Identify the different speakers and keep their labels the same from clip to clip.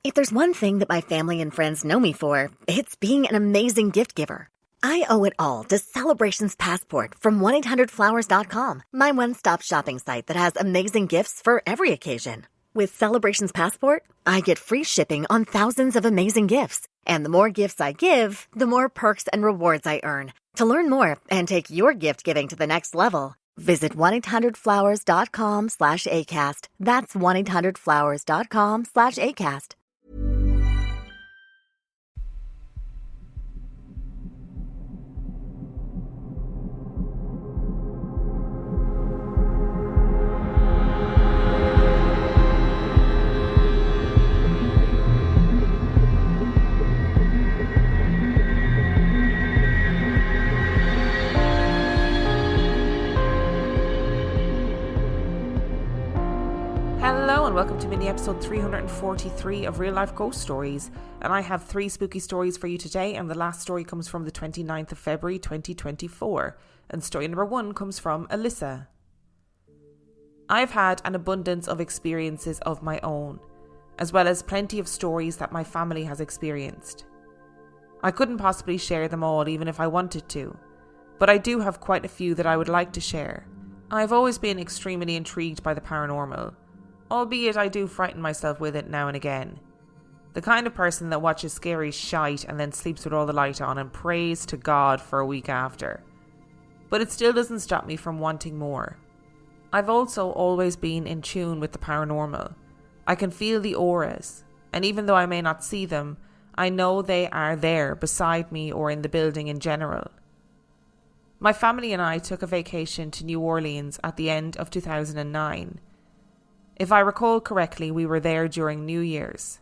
Speaker 1: If there's one thing that my family and friends know me for, it's being an amazing gift giver. I owe it all to Celebrations Passport from 1-800-Flowers.com, my one-stop shopping site that has amazing gifts for every occasion. With Celebrations Passport, I get free shipping on thousands of amazing gifts. And the more gifts I give, the more perks and rewards I earn. To learn more and take your gift giving to the next level, visit 1-800-Flowers.com/ACAST. That's 1-800-Flowers.com/ACAST.
Speaker 2: Hello and welcome to mini episode 343 of Real Life Ghost Stories, and I have 3 spooky stories for you today, and the last story comes from the 29th of February 2024, and story number 1 comes from Alyssa. I've had an abundance of experiences of my own, as well as plenty of stories that my family has experienced. I couldn't possibly share them all even if I wanted to, but I do have quite a few that I would like to share. I've always been extremely intrigued by the paranormal, albeit I do frighten myself with it now and again. The kind of person that watches scary shite and then sleeps with all the light on and prays to God for a week after. But it still doesn't stop me from wanting more. I've also always been in tune with the paranormal. I can feel the auras, and even though I may not see them, I know they are there beside me or in the building in general. My family and I took a vacation to New Orleans at the end of 2009. If I recall correctly, we were there during New Year's.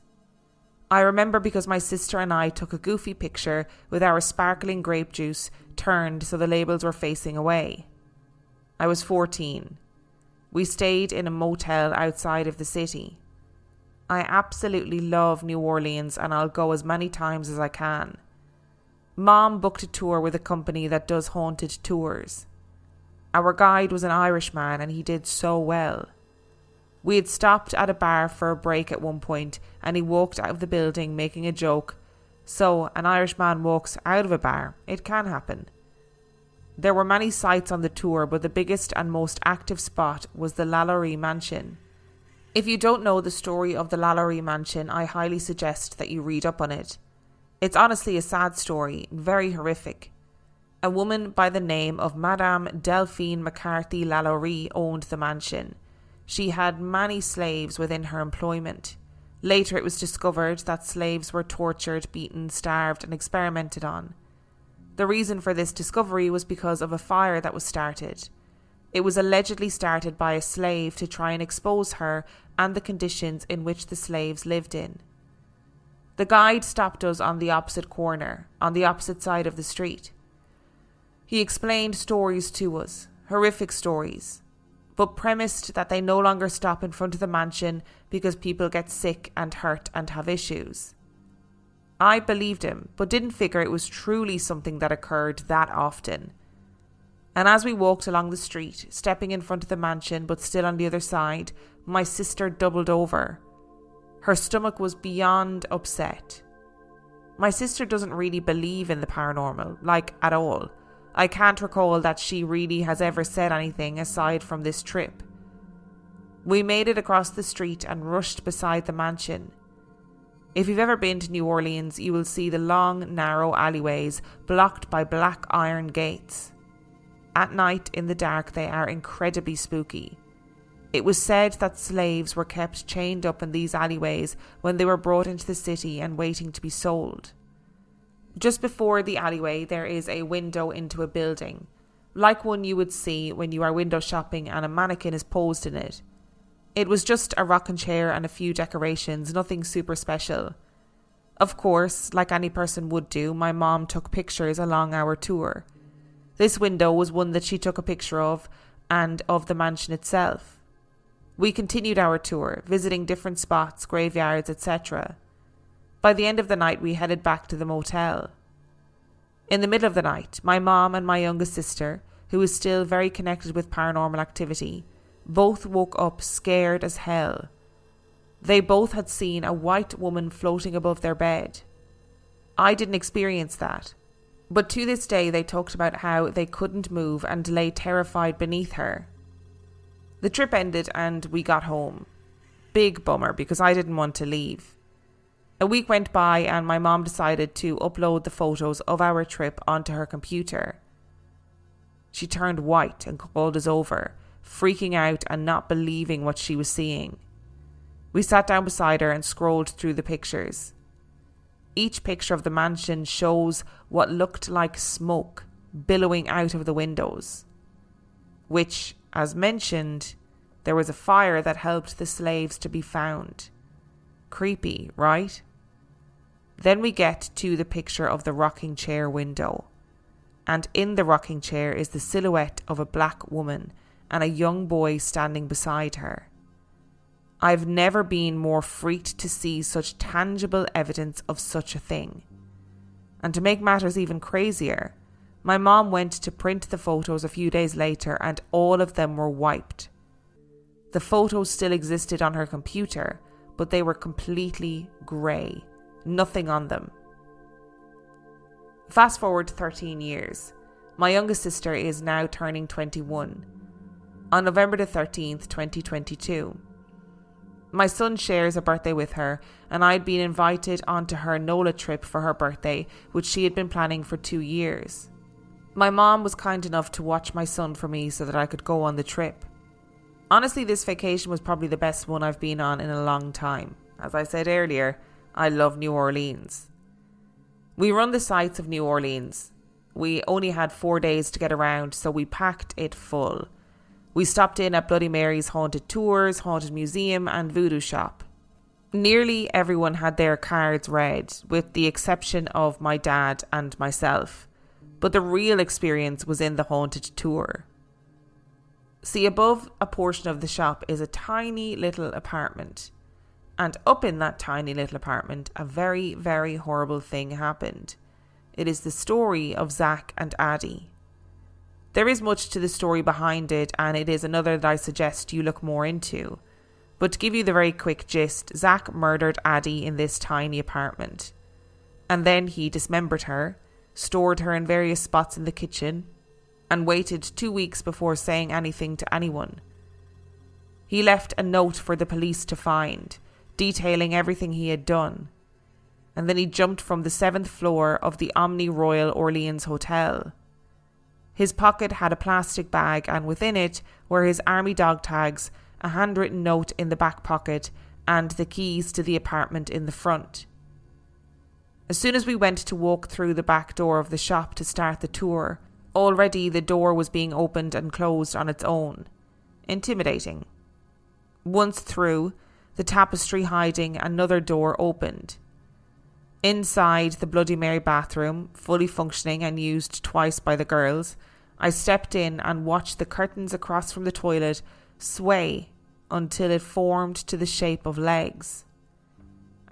Speaker 2: I remember because my sister and I took a goofy picture with our sparkling grape juice turned so the labels were facing away. I was 14. We stayed in a motel outside of the city. I absolutely love New Orleans and I'll go as many times as I can. Mom booked a tour with a company that does haunted tours. Our guide was an Irishman and he did so well. We had stopped at a bar for a break at one point and he walked out of the building making a joke. So, an Irishman walks out of a bar. It can happen. There were many sites on the tour, but the biggest and most active spot was the LaLaurie mansion. If you don't know the story of the LaLaurie mansion, I highly suggest that you read up on it. It's honestly a sad story, very horrific. A woman by the name of Madame Delphine McCarthy LaLaurie owned the mansion. She had many slaves within her employment. Later it was discovered that slaves were tortured, beaten, starved and experimented on. The reason for this discovery was because of a fire that was started. It was allegedly started by a slave to try and expose her and the conditions in which the slaves lived in. The guide stopped us on the opposite corner, on the opposite side of the street. He explained stories to us, horrific stories, but premised that they no longer stop in front of the mansion because people get sick and hurt and have issues. I believed him, but didn't figure it was truly something that occurred that often. And as we walked along the street, stepping in front of the mansion but still on the other side, my sister doubled over. Her stomach was beyond upset. My sister doesn't really believe in the paranormal, like at all. I can't recall that she really has ever said anything aside from this trip. We made it across the street and rushed beside the mansion. If you've ever been to New Orleans, you will see the long, narrow alleyways blocked by black iron gates. At night, in the dark, they are incredibly spooky. It was said that slaves were kept chained up in these alleyways when they were brought into the city and waiting to be sold. Just before the alleyway, there is a window into a building, like one you would see when you are window shopping and a mannequin is posed in it. It was just a rocking chair and a few decorations, nothing super special. Of course, like any person would do, my mom took pictures along our tour. This window was one that she took a picture of, and of the mansion itself. We continued our tour, visiting different spots, graveyards, etc. By the end of the night, we headed back to the motel. In the middle of the night, my mom and my youngest sister, who is still very connected with paranormal activity, both woke up scared as hell. They both had seen a white woman floating above their bed. I didn't experience that, but to this day they talked about how they couldn't move and lay terrified beneath her. The trip ended and we got home. Big bummer because I didn't want to leave. A week went by and my mom decided to upload the photos of our trip onto her computer. She turned white and called us over, freaking out and not believing what she was seeing. We sat down beside her and scrolled through the pictures. Each picture of the mansion shows what looked like smoke billowing out of the windows, which, as mentioned, there was a fire that helped the slaves to be found. Creepy, right? Then we get to the picture of the rocking chair window, and in the rocking chair is the silhouette of a black woman and a young boy standing beside her. I've never been more freaked to see such tangible evidence of such a thing. And to make matters even crazier, my mom went to print the photos a few days later and all of them were wiped. The photos still existed on her computer, but they were completely grey. Nothing on them. Fast forward 13 years. My youngest sister is now turning 21. On November the 13th, 2022. My son shares a birthday with her, and I'd been invited onto her NOLA trip for her birthday, which she had been planning for 2 years. My mom was kind enough to watch my son for me so that I could go on the trip. Honestly, this vacation was probably the best one I've been on in a long time. As I said earlier, I love New Orleans. We run the sights of New Orleans. We only had 4 days to get around, so we packed it full. We stopped in at Bloody Mary's Haunted Tours, Haunted Museum and Voodoo Shop. Nearly everyone had their cards read, with the exception of my dad and myself. But the real experience was in the Haunted Tour. See, above a portion of the shop is a tiny little apartment. And up in that tiny little apartment, a very, very horrible thing happened. It is the story of Zach and Addie. There is much to the story behind it, and it is another that I suggest you look more into. But to give you the very quick gist, Zach murdered Addie in this tiny apartment. And then he dismembered her, stored her in various spots in the kitchen, and waited 2 weeks before saying anything to anyone. He left a note for the police to find, detailing everything he had done. And then he jumped from the 7th floor of the Omni Royal Orleans Hotel. His pocket had a plastic bag, and within it were his army dog tags, a handwritten note in the back pocket, and the keys to the apartment in the front. As soon as we went to walk through the back door of the shop to start the tour, already the door was being opened and closed on its own. Intimidating. Once through, the tapestry hiding another door opened. Inside the Bloody Mary bathroom, fully functioning and used twice by the girls, I stepped in and watched the curtains across from the toilet sway until it formed to the shape of legs.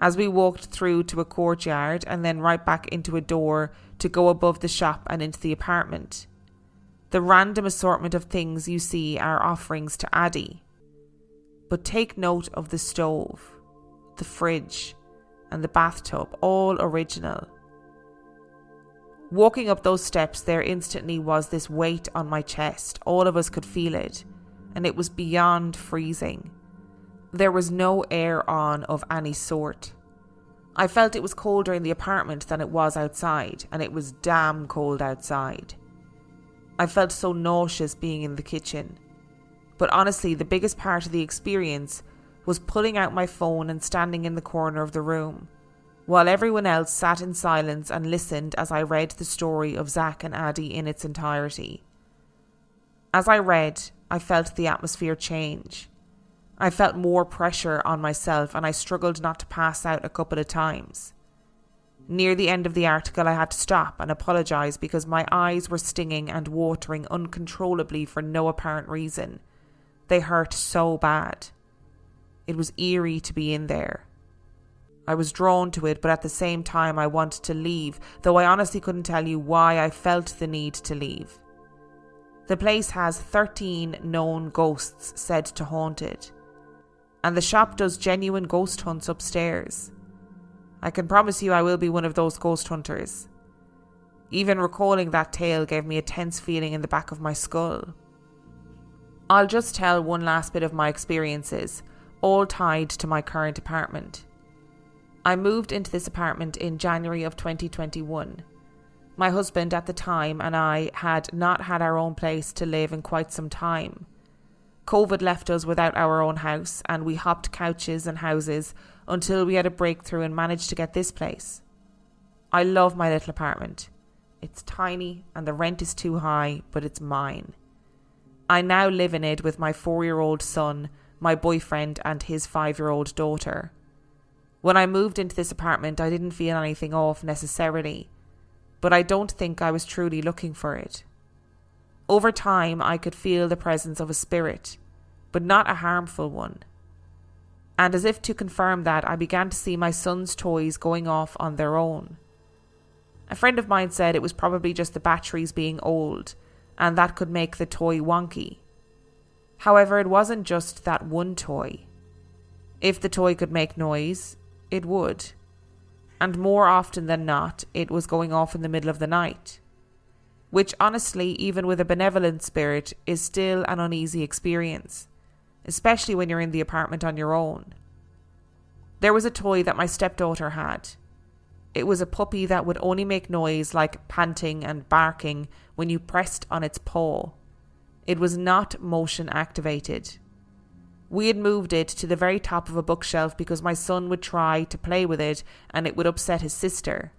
Speaker 2: As we walked through to a courtyard and then right back into a door to go above the shop and into the apartment. The random assortment of things you see are offerings to Addie. But take note of the stove, the fridge, and the bathtub, all original. Walking up those steps, there instantly was this weight on my chest. All of us could feel it, and it was beyond freezing. There was no air on of any sort. I felt it was colder in the apartment than it was outside, and it was damn cold outside. I felt so nauseous being in the kitchen. But honestly, the biggest part of the experience was pulling out my phone and standing in the corner of the room, while everyone else sat in silence and listened as I read the story of Zach and Addie in its entirety. As I read, I felt the atmosphere change. I felt more pressure on myself, and I struggled not to pass out a couple of times. Near the end of the article, I had to stop and apologise because my eyes were stinging and watering uncontrollably for no apparent reason. They hurt so bad. It was eerie to be in there. I was drawn to it, but at the same time I wanted to leave, though I honestly couldn't tell you why I felt the need to leave. The place has 13 known ghosts said to haunt it. and the shop does genuine ghost hunts upstairs. I can promise you I will be one of those ghost hunters. Even recalling that tale gave me a tense feeling in the back of my skull. I'll just tell one last bit of my experiences, all tied to my current apartment. I moved into this apartment in January of 2021. My husband at the time and I had not had our own place to live in quite some time. COVID left us without our own house, and we hopped couches and houses until we had a breakthrough and managed to get this place. I love my little apartment. It's tiny and the rent is too high, but it's mine. I now live in it with my 4-year-old son, my boyfriend and his 5-year-old daughter. When I moved into this apartment, I didn't feel anything off necessarily, but I don't think I was truly looking for it. Over time, I could feel the presence of a spirit, but not a harmful one. And as if to confirm that, I began to see my son's toys going off on their own. A friend of mine said it was probably just the batteries being old, and that could make the toy wonky. However, it wasn't just that one toy. If the toy could make noise, it would. And more often than not, it was going off in the middle of the night. Which honestly, even with a benevolent spirit, is still an uneasy experience, especially when you're in the apartment on your own. There was a toy that my stepdaughter had. It was a puppy that would only make noise like panting and barking when you pressed on its paw. It was not motion activated. We had moved it to the very top of a bookshelf because my son would try to play with it and it would upset his sister.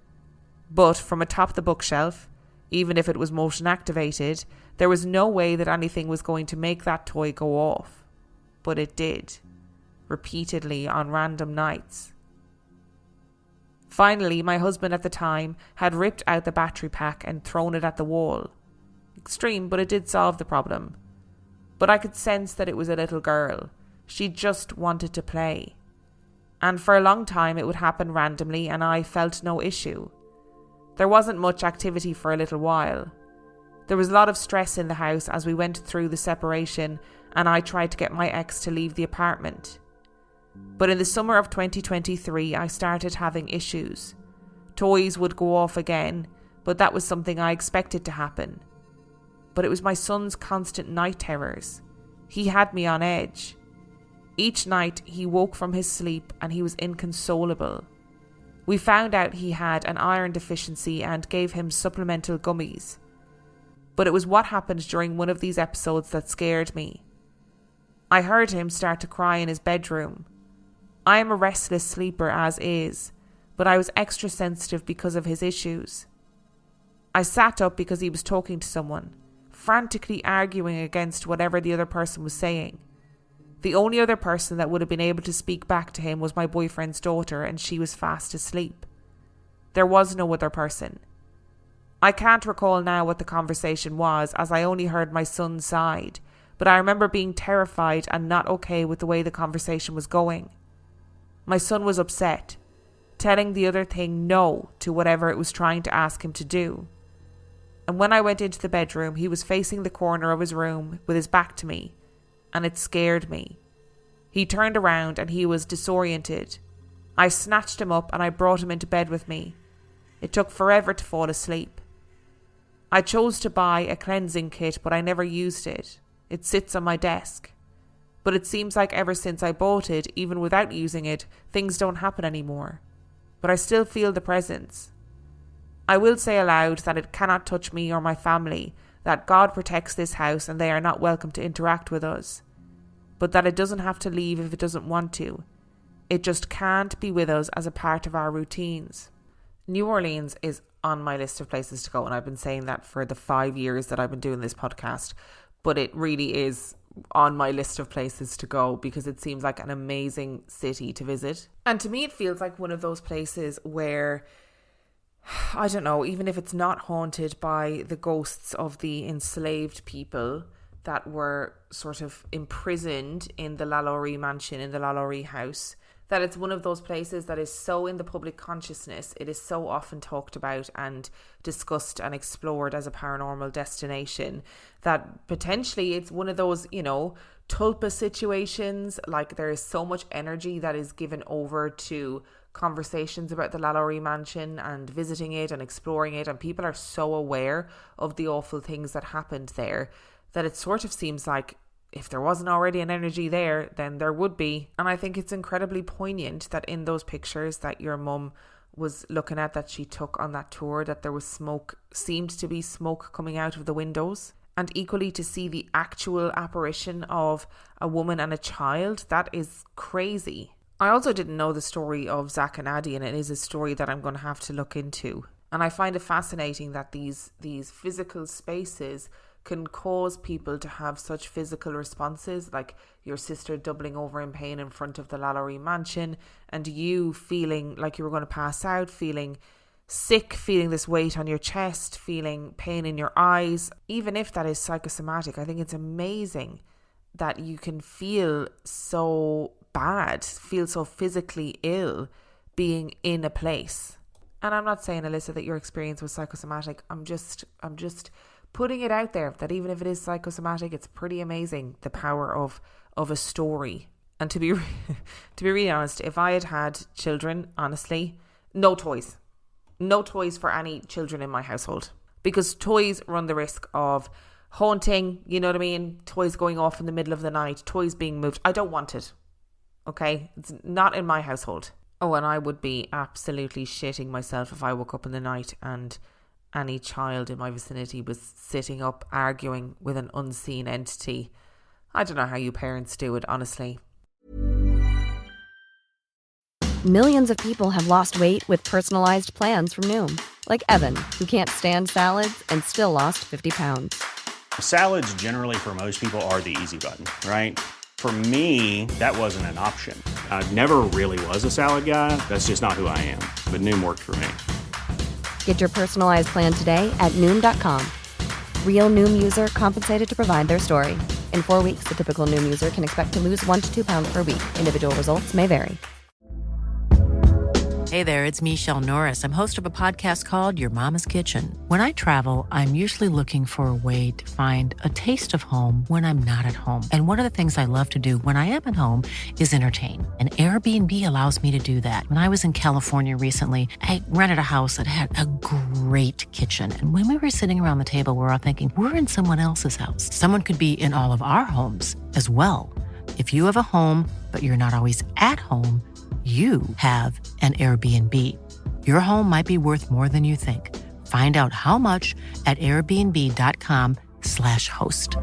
Speaker 2: But from atop the bookshelf, even if it was motion activated, there was no way that anything was going to make that toy go off. But it did, repeatedly on random nights. Finally, my husband at the time had ripped out the battery pack and thrown it at the wall. Extreme, but it did solve the problem. But I could sense that it was a little girl. She just wanted to play. And for a long time it would happen randomly and I felt no issue. There wasn't much activity for a little while. There was a lot of stress in the house as we went through the separation and I tried to get my ex to leave the apartment. But in the summer of 2023, I started having issues. Toys would go off again, but that was something I expected to happen. But it was my son's constant night terrors. He had me on edge. Each night, he woke from his sleep and he was inconsolable. We found out he had an iron deficiency and gave him supplemental gummies. But it was what happened during one of these episodes that scared me. I heard him start to cry in his bedroom. I am a restless sleeper as is, but I was extra sensitive because of his issues. I sat up because he was talking to someone, frantically arguing against whatever the other person was saying. The only other person that would have been able to speak back to him was my boyfriend's daughter, and she was fast asleep. There was no other person. I can't recall now what the conversation was, as I only heard my son's side, but I remember being terrified and not okay with the way the conversation was going. My son was upset, telling the other thing no to whatever it was trying to ask him to do. And when I went into the bedroom, he was facing the corner of his room with his back to me, and it scared me. He turned around and he was disoriented. I snatched him up and I brought him into bed with me. It took forever to fall asleep. I chose to buy a cleansing kit, but I never used it. It sits on my desk. But it seems like ever since I bought it, even without using it, things don't happen anymore. But I still feel the presence. I will say aloud that it cannot touch me or my family, that God protects this house and they are not welcome to interact with us. But that it doesn't have to leave if it doesn't want to. It just can't be with us as a part of our routines. New Orleans is on my list of places to go, and I've been saying that for the 5 years that I've been doing this podcast. But it really is on my list of places to go because it seems like an amazing city to visit. And to me, it feels like one of those places where, I don't know, even if it's not haunted by the ghosts of the enslaved people that were sort of imprisoned in the LaLaurie mansion, in the LaLaurie house, that it's one of those places that is so in the public consciousness. It is so often talked about and discussed and explored as a paranormal destination that potentially it's one of those, tulpa situations. Like, there is so much energy that is given over to conversations about the LaLaurie mansion and visiting it and exploring it, and people are so aware of the awful things that happened there that it sort of seems like if there wasn't already an energy there, then there would be. And I think it's incredibly poignant that in those pictures that your mum was looking at, that she took on that tour, that there was smoke, seemed to be smoke coming out of the windows. And equally to see the actual apparition of a woman and a child, that is crazy. I also didn't know the story of Zach and Addie, and it is a story that I'm going to have to look into. And I find it fascinating that these physical spaces can cause people to have such physical responses, like your sister doubling over in pain in front of the LaLaurie mansion, and you feeling like you were going to pass out, feeling sick, feeling this weight on your chest, feeling pain in your eyes. Even if that is psychosomatic, I think it's amazing that you can feel so bad, feel so physically ill being in a place. And I'm not saying, Alyssa, that your experience was psychosomatic. I'm just putting it out there that even if it is psychosomatic, it's pretty amazing the power of a story. And to be really honest, if I had had children, honestly, no toys for any children in my household, because toys run the risk of haunting, you know what I mean? Toys going off in the middle of the night, toys being moved. I don't want it. Okay, it's not in my household. Oh, and I would be absolutely shitting myself if I woke up in the night and any child in my vicinity was sitting up arguing with an unseen entity. I don't know how you parents do it, honestly.
Speaker 3: Millions of people have lost weight with personalized plans from Noom. Like Evan, who can't stand salads and still lost 50 pounds.
Speaker 4: Salads generally for most people are the easy button, right? For me, that wasn't an option. I never really was a salad guy. That's just not who I am. But Noom worked for me.
Speaker 3: Get your personalized plan today at Noom.com. Real Noom user compensated to provide their story. In 4 weeks, the typical Noom user can expect to lose 1 to 2 pounds per week. Individual results may vary.
Speaker 5: Hey there, it's Michelle Norris. I'm host of a podcast called Your Mama's Kitchen. When I travel, I'm usually looking for a way to find a taste of home when I'm not at home. And one of the things I love to do when I am at home is entertain. And Airbnb allows me to do that. When I was in California recently, I rented a house that had a great kitchen. And when we were sitting around the table, we were all thinking, we're in someone else's house. Someone could be in all of our homes as well. If you have a home, but you're not always at home, you have an Airbnb. Your home might be worth more than you think. Find out how much at airbnb.com/host.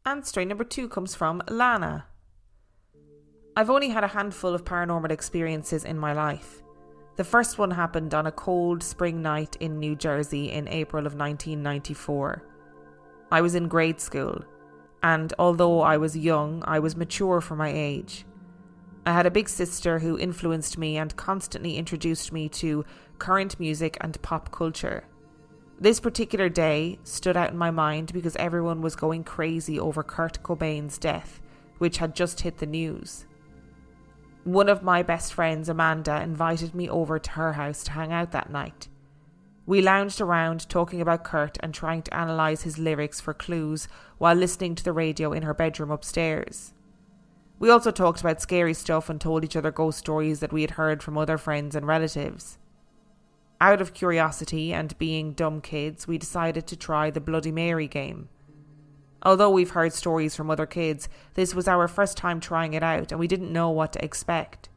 Speaker 2: And story number 2 comes from Lana. I've only had a handful of paranormal experiences in my life. The first one happened on a cold spring night in New Jersey in April of 1994. I was in grade school. And although I was young, I was mature for my age. I had a big sister who influenced me and constantly introduced me to current music and pop culture. This particular day stood out in my mind because everyone was going crazy over Kurt Cobain's death, which had just hit the news. One of my best friends, Amanda, invited me over to her house to hang out that night. We lounged around talking about Kurt and trying to analyse his lyrics for clues while listening to the radio in her bedroom upstairs. We also talked about scary stuff and told each other ghost stories that we had heard from other friends and relatives. Out of curiosity and being dumb kids, we decided to try the Bloody Mary game. Although we've heard stories from other kids, this was our first time trying it out and we didn't know what to expect.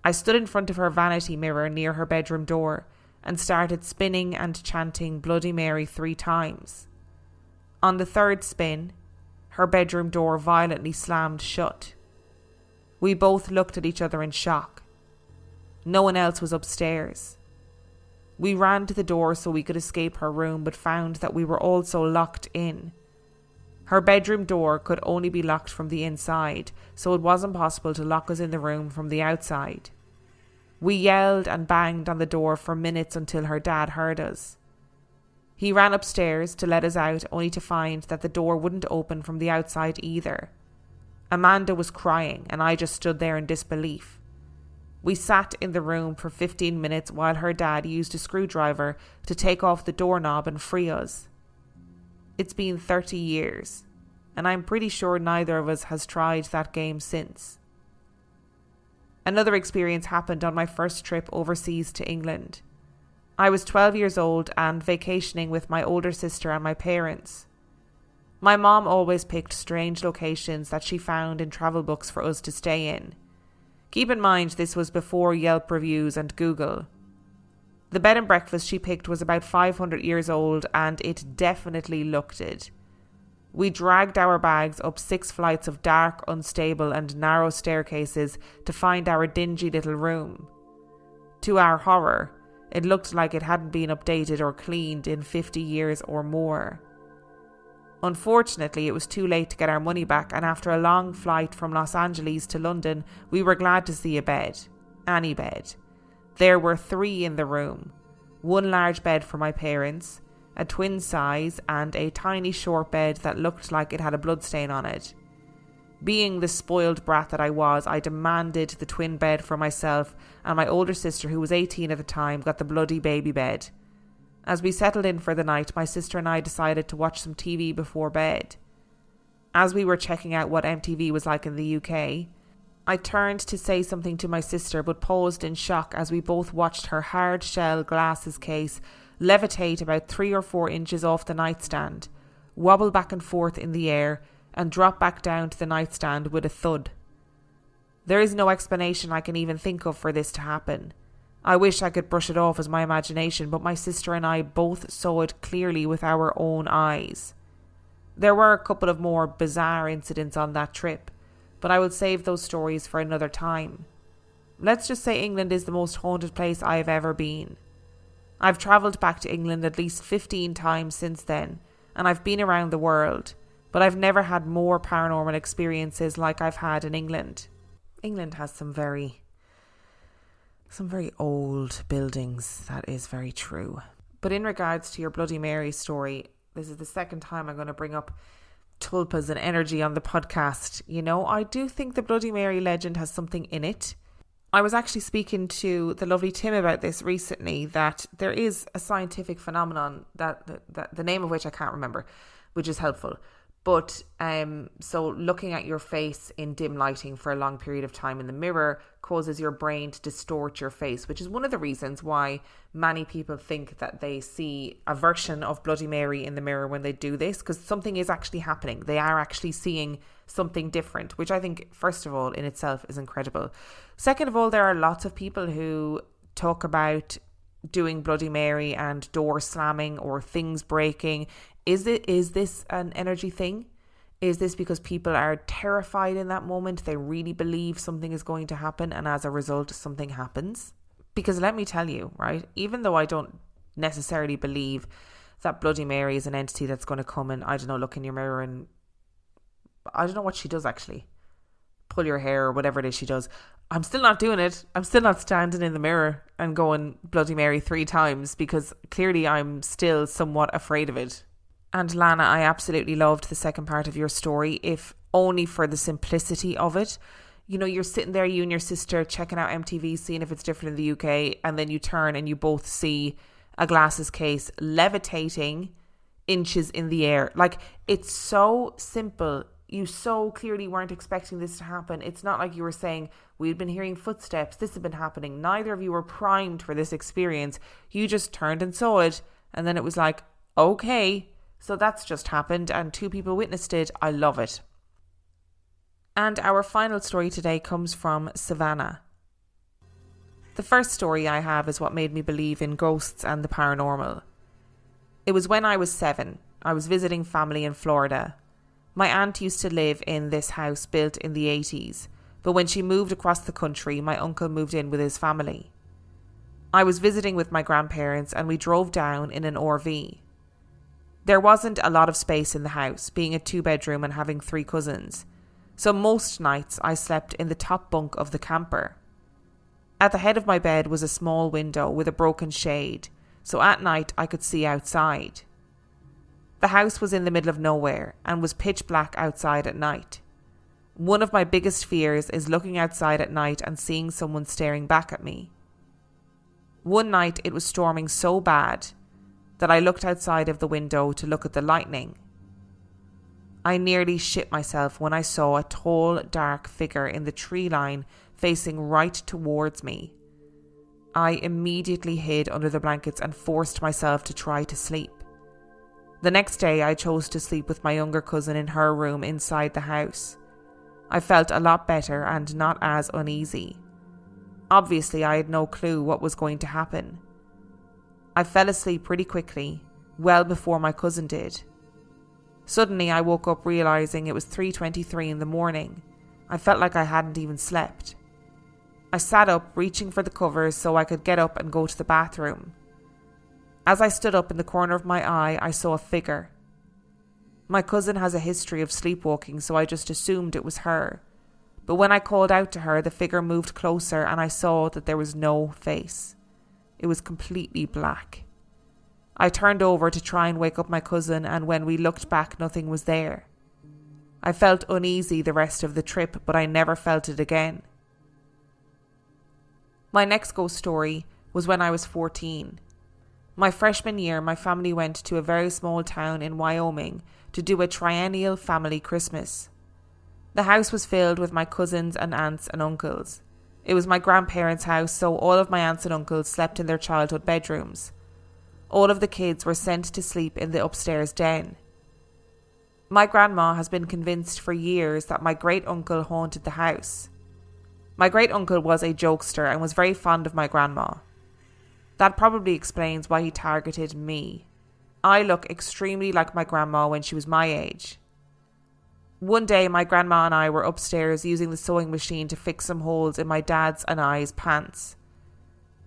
Speaker 2: I stood in front of her vanity mirror near her bedroom door and started spinning and chanting Bloody Mary 3 times. On the third spin, her bedroom door violently slammed shut. We both looked at each other in shock. No one else was upstairs. We ran to the door so we could escape her room, but found that we were also locked in. Her bedroom door could only be locked from the inside, so it wasn't possible to lock us in the room from the outside. We yelled and banged on the door for minutes until her dad heard us. He ran upstairs to let us out, only to find that the door wouldn't open from the outside either. Amanda was crying, and I just stood there in disbelief. We sat in the room for 15 minutes while her dad used a screwdriver to take off the doorknob and free us. It's been 30 years, and I'm pretty sure neither of us has tried that game since. Another experience happened on my first trip overseas to England. I was 12 years old and vacationing with my older sister and my parents. My mom always picked strange locations that she found in travel books for us to stay in. Keep in mind this was before Yelp reviews and Google. The bed and breakfast she picked was about 500 years old and it definitely looked it. We dragged our bags up 6 flights of dark, unstable and narrow staircases to find our dingy little room. To our horror, it looked like it hadn't been updated or cleaned in 50 years or more. Unfortunately, it was too late to get our money back, and after a long flight from Los Angeles to London, we were glad to see a bed. Any bed. There were 3 in the room. 1 large bed for my parents, a twin size, and a tiny short bed that looked like it had a bloodstain on it. Being the spoiled brat that I was, I demanded the twin bed for myself, and my older sister, who was 18 at the time, got the bloody baby bed. As we settled in for the night, my sister and I decided to watch some TV before bed. As we were checking out what MTV was like in the UK, I turned to say something to my sister but paused in shock as we both watched her hard shell glasses case levitate about 3 or 4 inches off the nightstand, wobble back and forth in the air, and drop back down to the nightstand with a thud. There is no explanation I can even think of for this to happen. I wish I could brush it off as my imagination, but my sister and I both saw it clearly with our own eyes. There were a couple of more bizarre incidents on that trip, but I will save those stories for another time. Let's just say England is the most haunted place I have ever been. I've travelled back to England at least 15 times since then, and I've been around the world, but I've never had more paranormal experiences like I've had in England. England has some very old buildings, that is very true. But in regards to your Bloody Mary story, this is the second time I'm going to bring up tulpas and energy on the podcast. You know, I do think the Bloody Mary legend has something in it. I was actually speaking to the lovely Tim about this recently, that there is a scientific phenomenon that the name of which I can't remember, which is helpful. But so looking at your face in dim lighting for a long period of time in the mirror causes your brain to distort your face, which is one of the reasons why many people think that they see a version of Bloody Mary in the mirror when they do this, because something is actually happening. They are actually seeing something different, which I think, first of all, in itself is incredible. Second of all, there are lots of people who talk about doing Bloody Mary and door slamming or things breaking. Is this an energy thing? Is this because people are terrified in that moment? They really believe something is going to happen, and as a result, something happens? Because let me tell you, right, even though I don't necessarily believe that Bloody Mary is an entity that's going to come and, I don't know, look in your mirror and, I don't know what she does actually, pull your hair or whatever it is she does. I'm still not doing it. I'm still not standing in the mirror and going Bloody Mary 3 times, because clearly I'm still somewhat afraid of it. And Lana, I absolutely loved the second part of your story, if only for the simplicity of it. You know, you're sitting there, you and your sister, checking out MTV, seeing if it's different in the UK, and then you turn and you both see a glasses case levitating inches in the air. Like, it's so simple. You so clearly weren't expecting this to happen. It's not like you were saying, we'd been hearing footsteps, this had been happening. Neither of you were primed for this experience. You just turned and saw it, and then it was like, okay, so that's just happened and 2 people witnessed it. I love it. And our final story today comes from Savannah. The first story I have is what made me believe in ghosts and the paranormal. It was when I was 7. I was visiting family in Florida. My aunt used to live in this house built in the 80s, but when she moved across the country, my uncle moved in with his family. I was visiting with my grandparents and we drove down in an RV. There wasn't a lot of space in the house, being a 2-bedroom and having 3 cousins. So most nights I slept in the top bunk of the camper. At the head of my bed was a small window with a broken shade, so at night I could see outside. The house was in the middle of nowhere and was pitch black outside at night. One of my biggest fears is looking outside at night and seeing someone staring back at me. One night it was storming so bad that I looked outside of the window to look at the lightning. I nearly shit myself when I saw a tall, dark figure in the tree line facing right towards me. I immediately hid under the blankets and forced myself to try to sleep. The next day I chose to sleep with my younger cousin in her room inside the house. I felt a lot better and not as uneasy. Obviously, I had no clue what was going to happen. I fell asleep pretty quickly, well before my cousin did. Suddenly, I woke up realising it was 3:23 in the morning. I felt like I hadn't even slept. I sat up, reaching for the covers so I could get up and go to the bathroom. As I stood up in the corner of my eye, I saw a figure. My cousin has a history of sleepwalking, so I just assumed it was her. But when I called out to her, the figure moved closer and I saw that there was no face. It was completely black. I turned over to try and wake up my cousin, and when we looked back, nothing was there. I felt uneasy the rest of the trip, but I never felt it again. My next ghost story was when I was 14. My freshman year, my family went to a very small town in Wyoming to do a triennial family Christmas. The house was filled with my cousins and aunts and uncles. It was my grandparents' house, so all of my aunts and uncles slept in their childhood bedrooms. All of the kids were sent to sleep in the upstairs den. My grandma has been convinced for years that my great-uncle haunted the house. My great-uncle was a jokester and was very fond of my grandma. That probably explains why he targeted me. I look extremely like my grandma when she was my age. One day my grandma and I were upstairs using the sewing machine to fix some holes in my dad's and I's pants.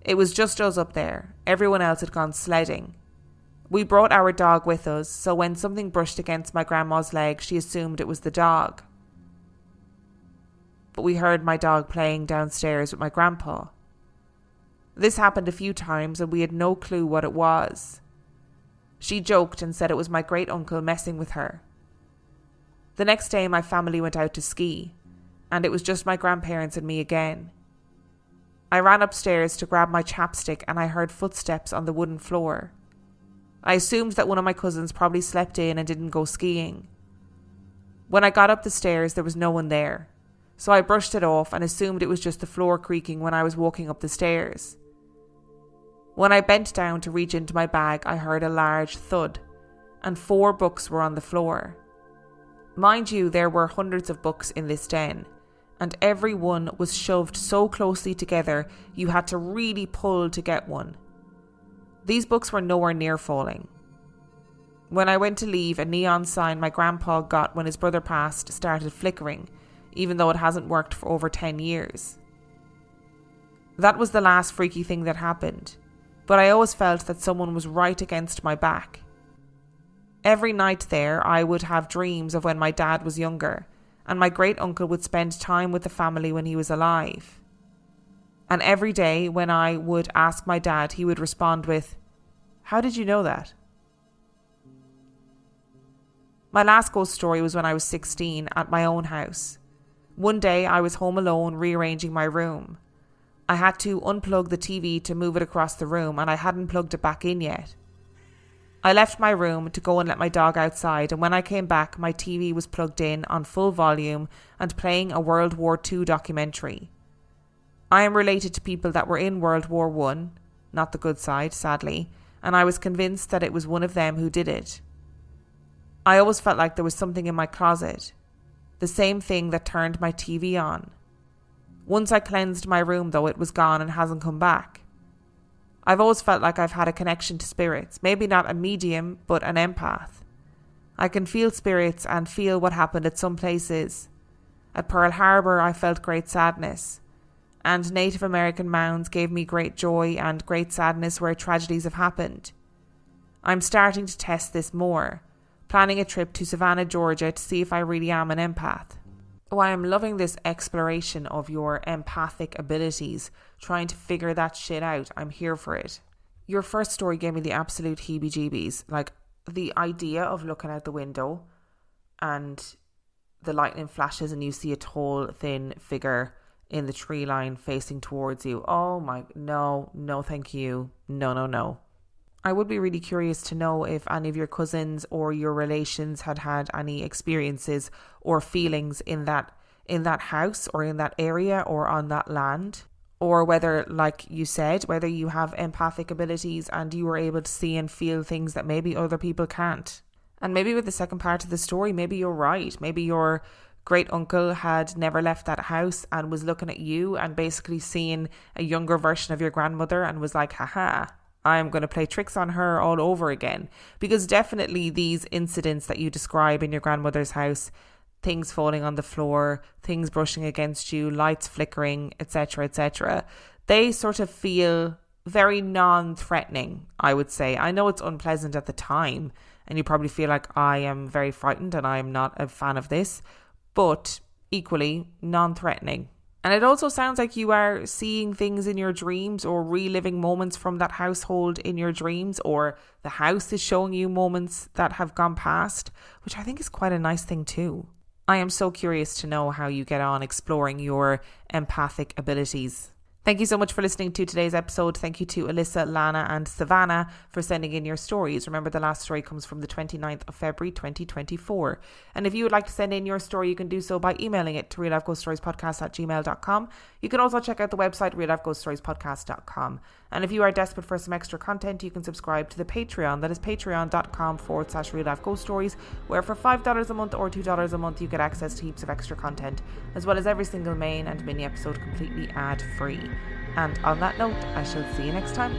Speaker 2: It was just us up there. Everyone else had gone sledding. We brought our dog with us, so when something brushed against my grandma's leg, she assumed it was the dog. But we heard my dog playing downstairs with my grandpa. This happened a few times and we had no clue what it was. She joked and said it was my great-uncle messing with her. The next day my family went out to ski, and it was just my grandparents and me again. I ran upstairs to grab my chapstick and I heard footsteps on the wooden floor. I assumed that one of my cousins probably slept in and didn't go skiing. When I got up the stairs, there was no one there, so I brushed it off and assumed it was just the floor creaking when I was walking up the stairs. When I bent down to reach into my bag, I heard a large thud, and 4 books were on the floor. Mind you, there were hundreds of books in this den, and every one was shoved so closely together you had to really pull to get one. These books were nowhere near falling. When I went to leave, a neon sign my grandpa got when his brother passed started flickering, even though it hasn't worked for over 10 years. That was the last freaky thing that happened, but I always felt that someone was right against my back. Every night there, I would have dreams of when my dad was younger, and my great-uncle would spend time with the family when he was alive. And every day when I would ask my dad, he would respond with, "How did you know that?" My last ghost story was when I was 16 at my own house. One day I was home alone rearranging my room. I had to unplug the TV to move it across the room, and I hadn't plugged it back in yet. I left my room to go and let my dog outside, and when I came back, my TV was plugged in on full volume and playing a World War II documentary. I am related to people that were in World War I, not the good side, sadly, and I was convinced that it was one of them who did it. I always felt like there was something in my closet, the same thing that turned my TV on. Once I cleansed my room though, it was gone and hasn't come back. I've always felt like I've had a connection to spirits, maybe not a medium, but an empath. I can feel spirits and feel what happened at some places. At Pearl Harbor, I felt great sadness, and Native American mounds gave me great joy and great sadness where tragedies have happened. I'm starting to test this more, planning a trip to Savannah, Georgia to see if I really am an empath. Oh, I am loving this exploration of your empathic abilities, trying to figure that shit out. I'm here for it. Your first story gave me the absolute heebie-jeebies. Like, the idea of looking out the window and the lightning flashes and you see a tall, thin figure in the tree line facing towards you. Oh my, no, thank you. No. I would be really curious to know if any of your cousins or your relations had any experiences or feelings in that house or in that area or on that land. Or whether, like you said, whether you have empathic abilities and you were able to see and feel things that maybe other people can't. And maybe with the second part of the story, maybe you're right. Maybe your great uncle had never left that house and was looking at you and basically seeing a younger version of your grandmother and was like, haha, I'm going to play tricks on her all over again. Because definitely these incidents that you describe in your grandmother's house, things falling on the floor, things brushing against you, lights flickering, etc., they sort of feel very non-threatening, I would say. I know it's unpleasant at the time, and you probably feel like I am very frightened and I am not a fan of this, but equally non-threatening. And it also sounds like you are seeing things in your dreams or reliving moments from that household in your dreams, or the house is showing you moments that have gone past, which I think is quite a nice thing too. I am so curious to know how you get on exploring your empathic abilities. Thank you so much for listening to today's episode. Thank you to Alyssa, Lana and Savannah for sending in your stories. Remember, the last story comes from the 29th of February 2024. And if you would like to send in your story, you can do so by emailing it to reallifeghoststoriespodcast@gmail.com. You can also check out the website reallifeghoststoriespodcast.com. And if you are desperate for some extra content, you can subscribe to the Patreon. That is patreon.com/reallifeghoststories, where for $5 a month or $2 a month, you get access to heaps of extra content, as well as every single main and mini episode completely ad-free. And on that note, I shall see you next time.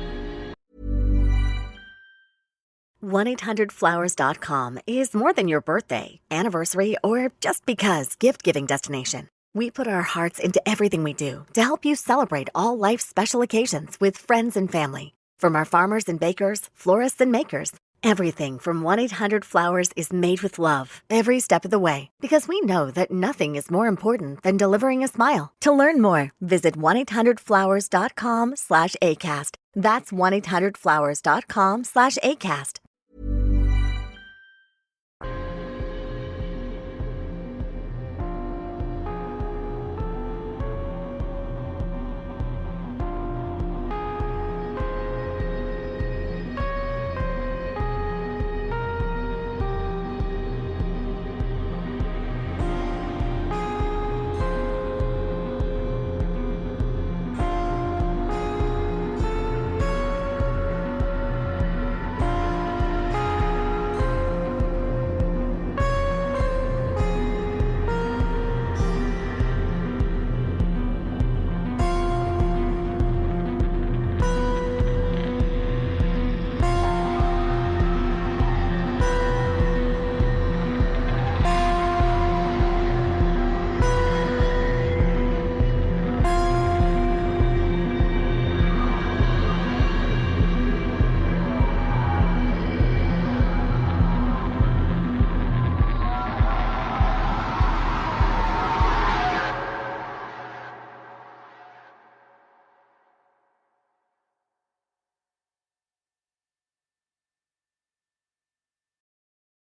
Speaker 1: 1-800-Flowers.com is more than your birthday, anniversary, or just because gift-giving destination. We put our hearts into everything we do to help you celebrate all life's special occasions with friends and family. From our farmers and bakers, florists and makers, everything from 1-800-Flowers is made with love every step of the way, because we know that nothing is more important than delivering a smile. To learn more, visit 1-800-Flowers.com/ACAST. That's 1-800-Flowers.com/ACAST.